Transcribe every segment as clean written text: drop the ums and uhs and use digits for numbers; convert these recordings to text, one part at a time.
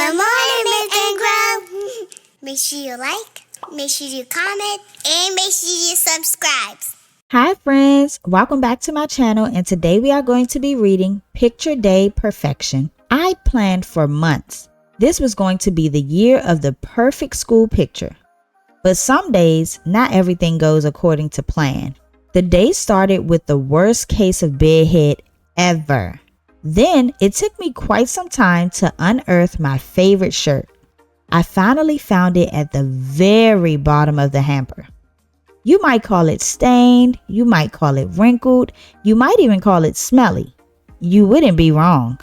Good morning, Miss Ingram. Make sure you like, make sure you comment, and make sure you subscribe. Hi friends, welcome back to my channel, and today we are going to be reading Picture Day Perfection. I planned for months. This was going to be the year of the perfect school picture. But some days, not everything goes according to plan. The day started with the worst case of bedhead ever. Then it took me quite some time to unearth my favorite shirt. I finally found it at the very bottom of the hamper. You might call it stained, you might call it wrinkled, you might even call it smelly. You wouldn't be wrong.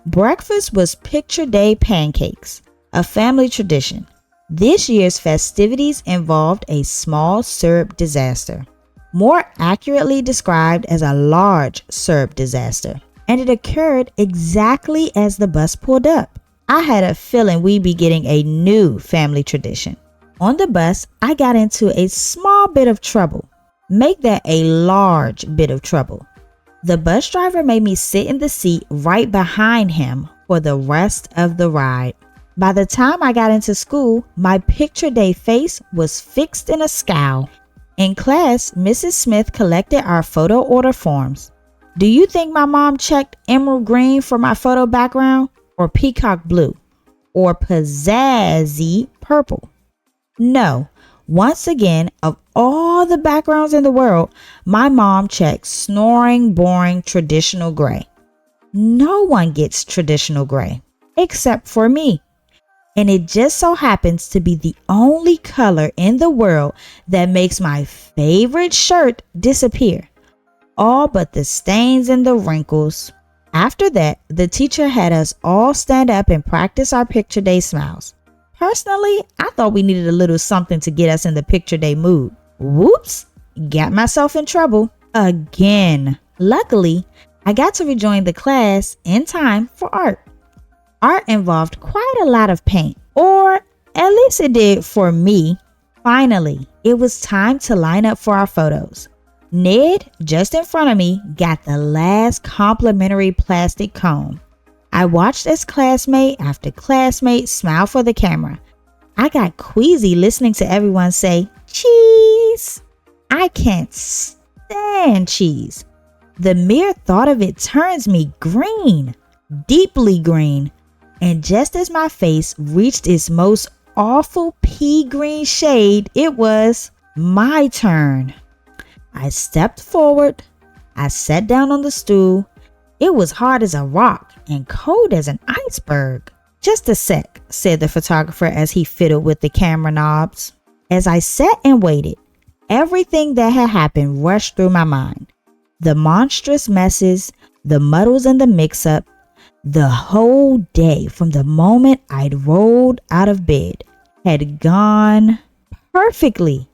Breakfast was Picture Day pancakes, a family tradition. This year's festivities involved a small syrup disaster, more accurately described as a large syrup disaster, and it occurred exactly as the bus pulled up. I had a feeling we'd be getting a new family tradition. On the bus, I got into a small bit of trouble. Make that a large bit of trouble. The bus driver made me sit in the seat right behind him for the rest of the ride. By the time I got into school, my picture day face was fixed in a scowl. In class, Mrs. Smith collected our photo order forms. Do you think my mom checked emerald green for my photo background, or peacock blue, or pizzazzy purple? No. Once again, of all the backgrounds in the world, my mom checked snoring, boring, traditional gray. No one gets traditional gray, except for me. And it just so happens to be the only color in the world that makes my favorite shirt disappear. All but the stains and the wrinkles. After that, the teacher had us all stand up and practice our picture day smiles. Personally, I thought we needed a little something to get us in the picture day mood. Whoops, got myself in trouble again. Luckily, I got to rejoin the class in time for art. Art involved quite a lot of paint, or at least it did for me. Finally, it was time to line up for our photos. Ned, just in front of me, got the last complimentary plastic cone. I watched as classmate after classmate smile for the camera. I got queasy listening to everyone say, cheese. I can't stand cheese. The mere thought of it turns me green, deeply green. And just as my face reached its most awful pea green shade, it was my turn. I stepped forward. I sat down on the stool. It was hard as a rock and cold as an iceberg. Just a sec, said the photographer as he fiddled with the camera knobs. As I sat and waited, everything that had happened rushed through my mind. The monstrous messes, the muddles and the mix-up, the whole day from the moment I'd rolled out of bed had gone perfectly,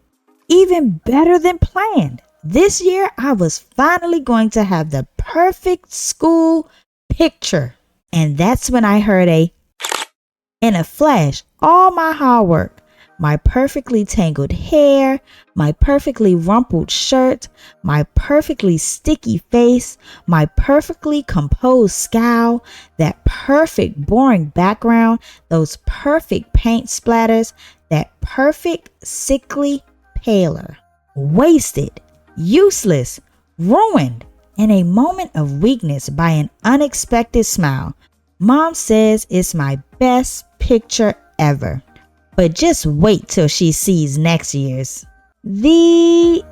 even better than planned. This year, I was finally going to have the perfect school picture. And that's when I heard in a flash, all my hard work, my perfectly tangled hair, my perfectly rumpled shirt, my perfectly sticky face, my perfectly composed scowl, that perfect boring background, those perfect paint splatters, that perfect sickly pallor, wasted, useless, ruined, in a moment of weakness by an unexpected smile. Mom says it's my best picture ever. But just wait till she sees next year's. The